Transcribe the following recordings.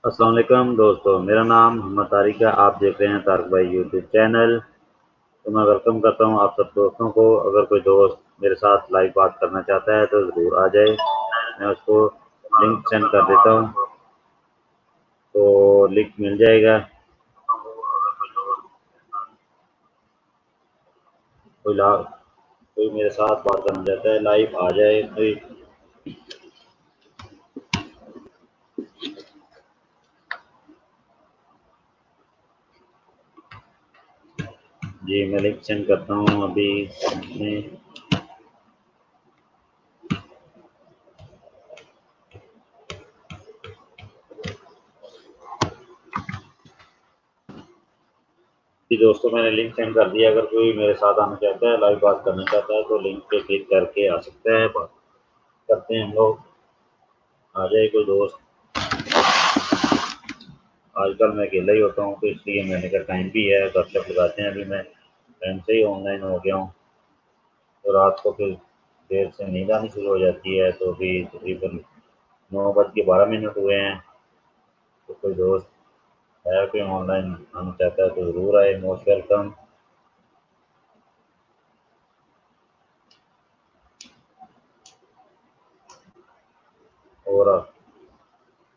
अस्सलाम वालेकुम दोस्तों, मेरा नाम मोहम्मद तारिक है। आप देख रहे हैं तारिक भाई यूट्यूब चैनल। तो मैं वेलकम करता हूं आप सब दोस्तों को। अगर कोई दोस्त मेरे साथ लाइव बात करना चाहता है तो ज़रूर आ जाए। मैं उसको लिंक सेंड कर देता हूं, तो लिंक मिल जाएगा। कोई मेरे साथ बात करना चाहता है, लाइव आ जाए कोई। जी, मैं लिंक सेंड करता हूँ अभी में। जी दोस्तों, मैंने लिंक सेंड कर दिया। अगर कोई मेरे साथ आना चाहता है, लाइव बात करना चाहता है, तो लिंक पे क्लिक करके आ सकता है। बात करते हैं हम लोग। आ जाए कोई दोस्त। आजकल मैं अकेला ही होता हूँ, तो इसलिए मैंने कहा टाइम भी है, गपशप लगाते हैं। अभी मैं टाइम से ही ऑनलाइन हो गया हूँ। तो रात को फिर देर से नींद आनी शुरू हो जाती है। तो अभी तकरीबन 9:12 हुए हैं। तो कोई दोस्त है कोई ऑनलाइन आना चाहता है तो ज़रूर आए, मोस्ट वेलकम। और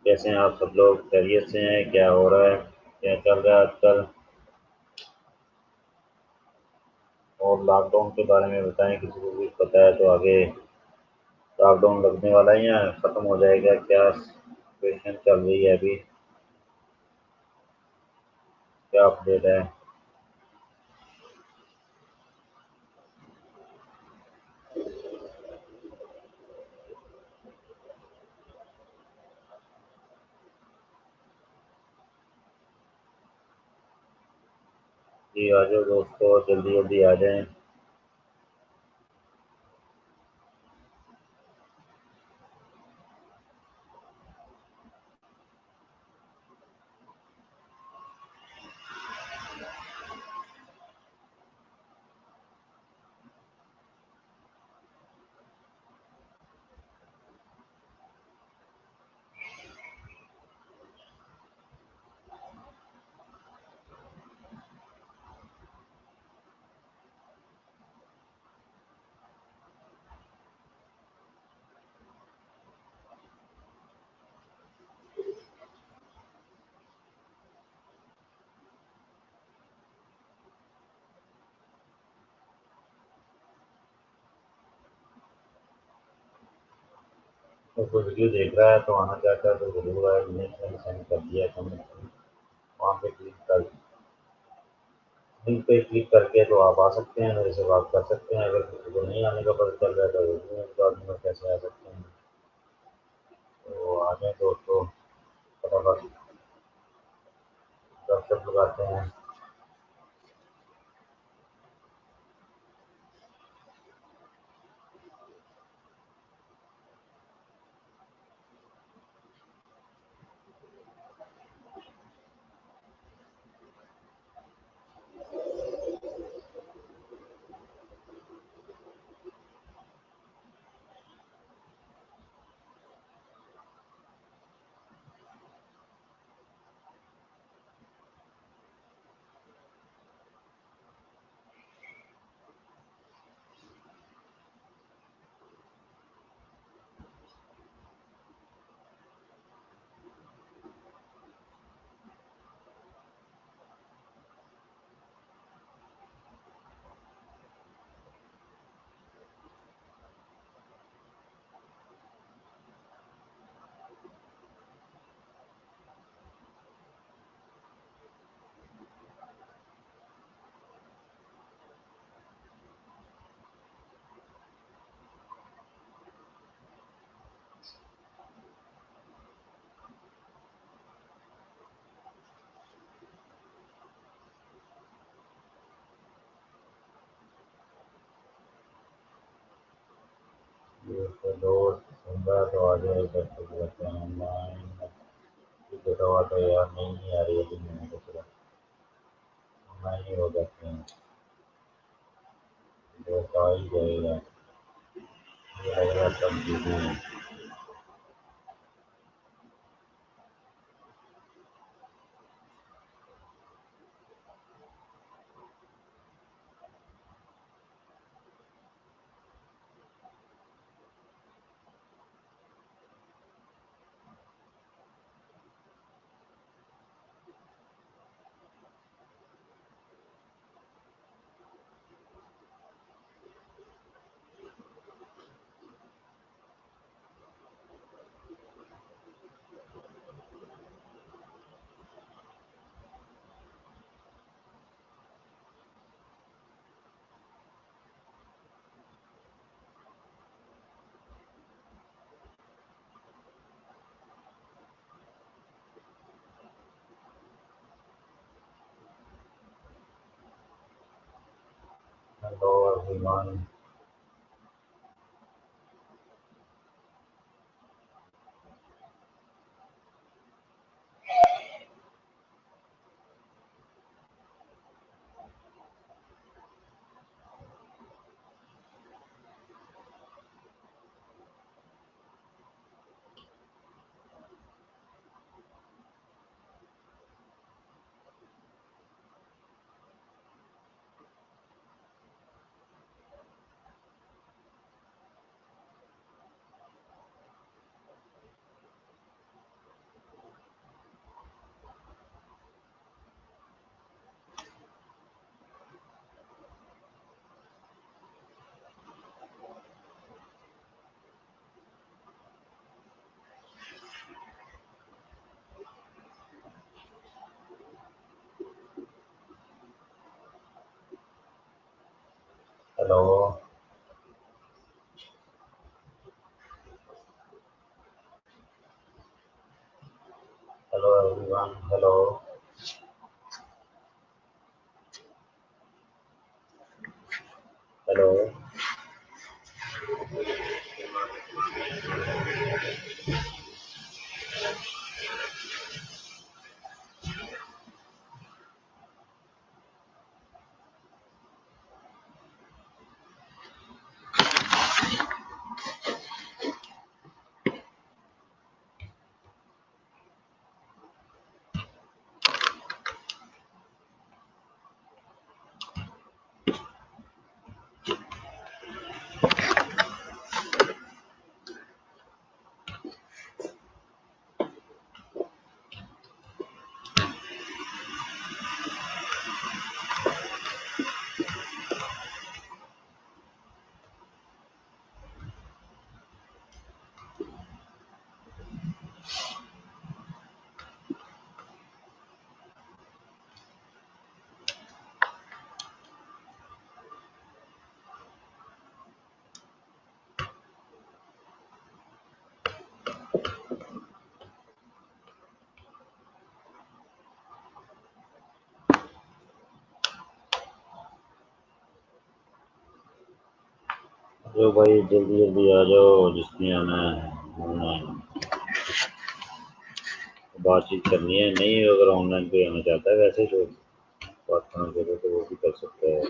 कैसे हैं आप सब लोग? खैरियत से हैं? क्या हो रहा है, क्या चल रहा है आजकल? और लॉकडाउन के बारे में बताएं, किसी को कुछ पता है तो आगे। लॉकडाउन लगने वाला है या ख़त्म हो जाएगा? क्या सिचुएशन चल रही है अभी? क्या अपडेट है? जी आ जाओ दोस्तों, जल्दी जल्दी आ जाएं। तो कोई वीडियो देख रहा है तो आना चाहता है तो ज़रूर आए। लिंक मैंने सेंड कर दिया है कमेंट में। वहाँ पे क्लिक कर लिंक पे क्लिक करके तो आप आ सकते हैं, मेरे से बात कर सकते हैं। अगर किसी को नहीं आने का पता चल रहा है तो ज़रूर कैसे आ सकते हैं। तो आ जाएँ दोस्तों, फटाफट गपशप लगाते हैं। ये तो दोस्त सुन रहा है तो आ जाए, गपशप लगाते हैं ऑनलाइन। देखा हुआ तो यार नहीं आ रही है अभी। मैंने तो पूरा ऑनलाइन ही हो जाते हैं। दोस्त आ ही जाएगा, ये लग रहा है सब बिजी हैं। Hello everyone. Hello. Hello everyone. Hello. Hello. जो भाई जल्दी जल्दी आ जाओ जिसने आना है ऑनलाइन बातचीत करनी है नहीं अगर ऑनलाइन कोई आना चाहता है वैसे जो बात करना चाहते तो वो भी कर सकता है।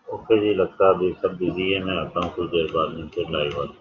ओके जी लगता है अभी सब बिजी है मैं आता हूँ कुछ देर बाद में फिर लाइव आता हूँ।